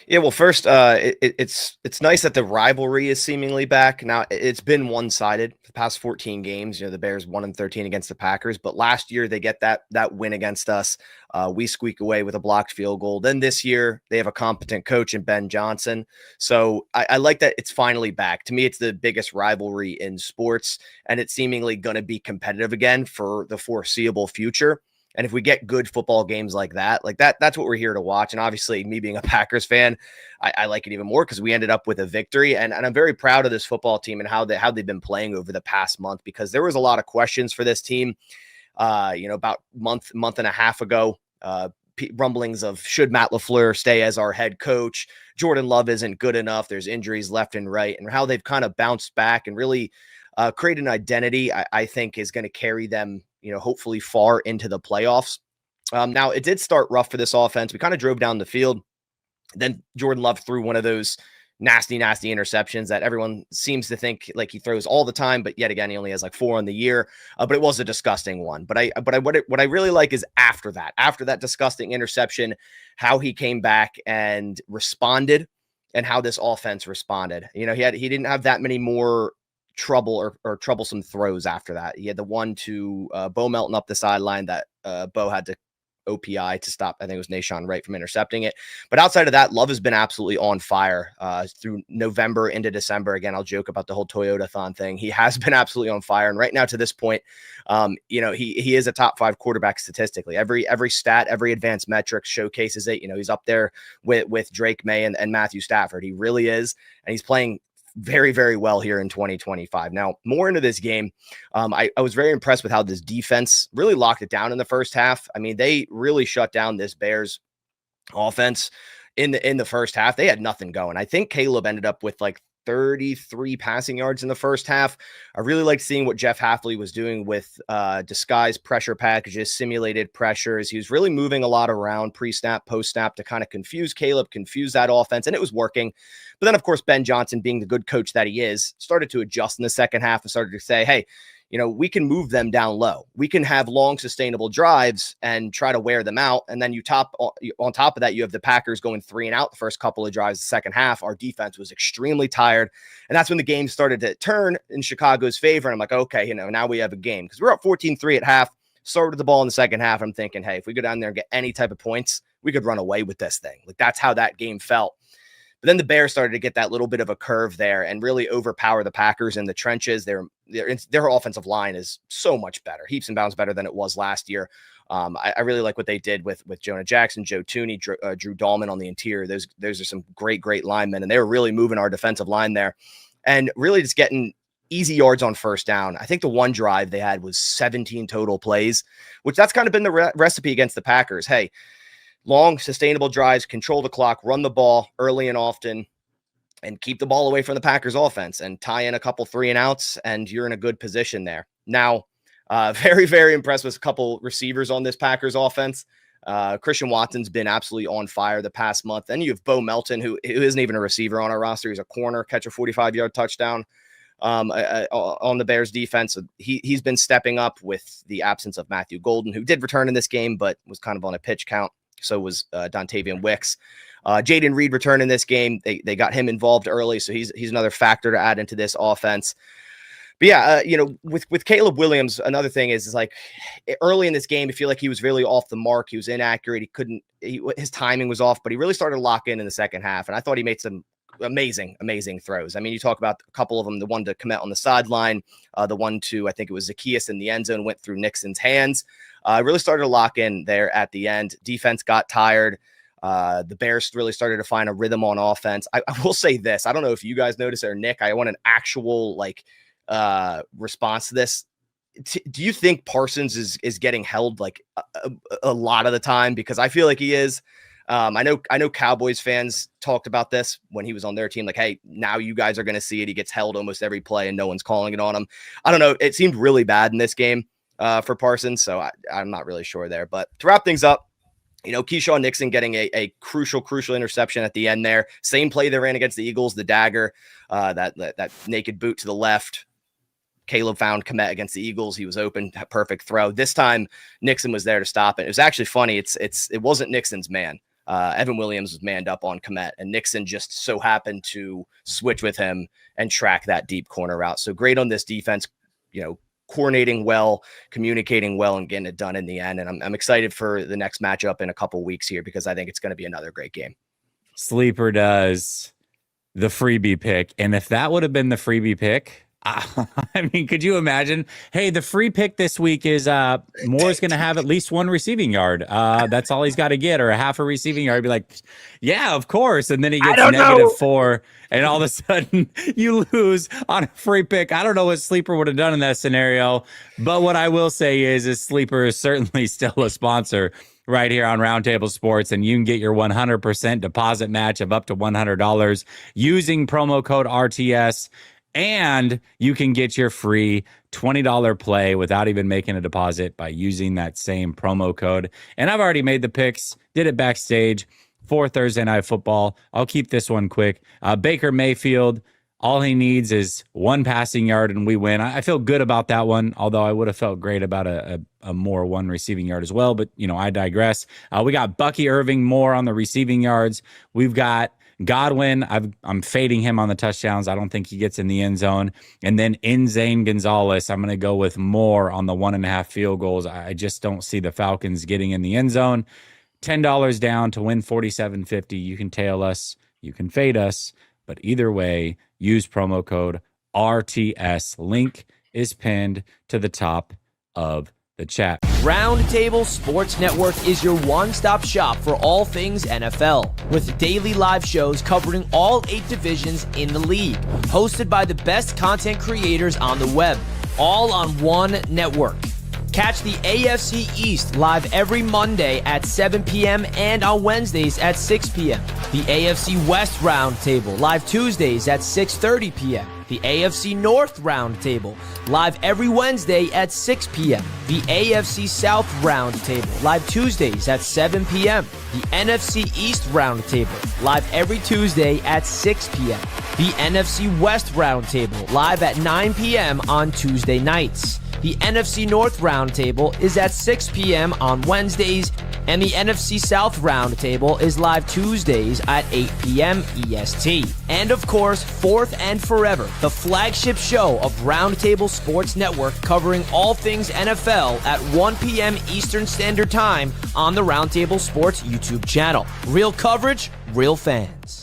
Yeah, well, first, it's nice that the rivalry is seemingly back. Now, it's been one-sided the past 14 games. The Bears 1-13 against the Packers, but last year they get that win against us. We squeak away with a blocked field goal. Then this year they have a competent coach in Ben Johnson. So I like that it's finally back. To me, it's the biggest rivalry in sports, and it's seemingly going to be competitive again for the foreseeable future. And if we get good football games like that's what we're here to watch. And obviously, me being a Packers fan, I like it even more because we ended up with a victory. And I'm very proud of this football team and how they've been playing over the past month, because there was a lot of questions for this team. About month and a half ago, rumblings of should Matt LaFleur stay as our head coach? Jordan Love isn't good enough. There's injuries left and right, and how they've kind of bounced back and really created an identity. I think is going to carry them, hopefully far into the playoffs. Now, it did start rough for this offense. We kind of drove down the field. Then Jordan Love threw one of those nasty interceptions that everyone seems to think like he throws all the time, but yet again, he only has like 4 on the year. But it was a disgusting one. But what I really like is after that disgusting interception, how he came back and responded, and how this offense responded. He didn't have that many more trouble or troublesome throws after that. He had the one to Bo Melton up the sideline that Bo had to OPI to stop. I think it was Nashawn Wright from intercepting it. But outside of that, Love has been absolutely on fire through November into December. Again, I'll joke about the whole Toyota-thon thing. He has been absolutely on fire. And right now to this point, he is a top 5 quarterback statistically. Every stat, every advanced metric showcases it. He's up there with Drake May and Matthew Stafford. He really is. And he's playing very, very well here in 2025. Now, more into this game, I was very impressed with how this defense really locked it down in the first half. I mean, they really shut down this Bears offense in the first half. They had nothing going. I think Caleb ended up with like 33 passing yards in the first half. I really liked seeing what Jeff Hafley was doing with disguised pressure packages, simulated pressures. He was really moving a lot around pre-snap, post-snap to kind of confuse Caleb, confuse that offense, and it was working. But then, of course, Ben Johnson, being the good coach that he is, started to adjust in the second half and started to say, hey, we can move them down low. We can have long, sustainable drives and try to wear them out. And then on top of that, you have the Packers going 3 and out the first couple of drives. The second half, our defense was extremely tired. And that's when the game started to turn in Chicago's favor. And I'm like, okay, now we have a game, because we're up 14-3 at half, started the ball in the second half. I'm thinking, hey, if we go down there and get any type of points, we could run away with this thing. Like, that's how that game felt. But then the Bears started to get that little bit of a curve there and really overpower the Packers in the trenches. Their offensive line is so much better, heaps and bounds better than it was last year. I really like what they did with Jonah Jackson, Joe Tooney, Drew Dahlman on the interior. Those are some great linemen, and they were really moving our defensive line there and really just getting easy yards on first down. I think the one drive they had was 17 total plays, which that's kind of been the recipe against the Packers. Hey, long, sustainable drives, control the clock, run the ball early and often, and keep the ball away from the Packers offense and tie in a couple 3 and outs, and you're in a good position there. Now, very, very impressed with a couple receivers on this Packers offense. Christian Watson's been absolutely on fire the past month. Then you have Bo Melton, who isn't even a receiver on our roster. He's a corner, catch a 45-yard touchdown on the Bears defense. So he's been stepping up with the absence of Matthew Golden, who did return in this game, but was kind of on a pitch count. So was Dontavian Wicks. Jaden Reed returned in this game. They got him involved early, so he's another factor to add into this offense. But yeah, with Caleb Williams, another thing is like early in this game, I feel like he was really off the mark. He was inaccurate. His timing was off, but he really started to lock in the second half. And I thought he made some amazing throws. I mean, you talk about a couple of them, the one to Kmet on the sideline, the one to, I think it was Zacchaeus in the end zone, went through Nixon's hands. Really started to lock in there at the end. Defense got tired. The Bears really started to find a rhythm on offense. I will say this. I don't know if you guys noticed or Nick, I want an actual response to this. Do you think Parsons is getting held like a lot of the time? Because I feel like he is. I know Cowboys fans talked about this when he was on their team. Like, hey, now you guys are going to see it. He gets held almost every play and no one's calling it on him. I don't know. It seemed really bad in this game for Parsons. So I'm not really sure there. But to wrap things up, Keyshawn Nixon getting a crucial interception at the end there. Same play they ran against the Eagles, the dagger, that naked boot to the left. Caleb found Kmet against the Eagles. He was open, perfect throw. This time, Nixon was there to stop it. It was actually funny. It wasn't Nixon's man. Evan Williams was manned up on Kmet, and Nixon just so happened to switch with him and track that deep corner route. So great on this defense, coordinating well, communicating well, and getting it done in the end. And I'm excited for the next matchup in a couple weeks here, because I think it's going to be another great game. Sleeper does the freebie pick. And if that would have been the freebie pick, I mean, could you imagine? Hey, the free pick this week is Moore's going to have at least 1 receiving yard. That's all he's got to get, or a half a receiving yard. I'd be like, yeah, of course. And then he gets -4, and all of a sudden you lose on a free pick. I don't know what Sleeper would have done in that scenario, but what I will say is Sleeper is certainly still a sponsor right here on Roundtable Sports, and you can get your 100% deposit match of up to $100 using promo code RTS. And you can get your free $20 play without even making a deposit by using that same promo code. And I've already made the picks, did it backstage for Thursday Night Football. I'll keep this one quick. Baker Mayfield, all he needs is 1 passing yard and we win. I feel good about that one, although I would have felt great about a more 1 receiving yard as well. But, I digress. We got Bucky Irving more on the receiving yards. We've got Godwin, I'm fading him on the touchdowns. I don't think he gets in the end zone. And then Zane Gonzalez, I'm going to go with more on the 1.5 field goals. I just don't see the Falcons getting in the end zone. $10 down to win $47.50. You can tail us, you can fade us, but either way, use promo code RTS. Link is pinned to the top of the chat. Roundtable Sports Network is your one-stop shop for all things NFL, with daily live shows covering all 8 divisions in the league, hosted by the best content creators on the web, all on one network. Catch the AFC East live every Monday at 7 p.m. and on Wednesdays at 6 p.m. The AFC West Roundtable live Tuesdays at 6:30 p.m. The AFC North Roundtable live every Wednesday at 6 p.m. The AFC South Roundtable live Tuesdays at 7 p.m. The NFC East Roundtable live every Tuesday at 6 p.m. The NFC West Roundtable live at 9 p.m. on Tuesday nights. The NFC North Roundtable is at 6 p.m. on Wednesdays, and the NFC South Roundtable is live Tuesdays at 8 p.m. EST. And of course, fourth and forever, the flagship show of Roundtable Sports Network, covering all things NFL at 1 p.m. Eastern Standard Time on the Roundtable Sports YouTube channel. Real coverage, real fans.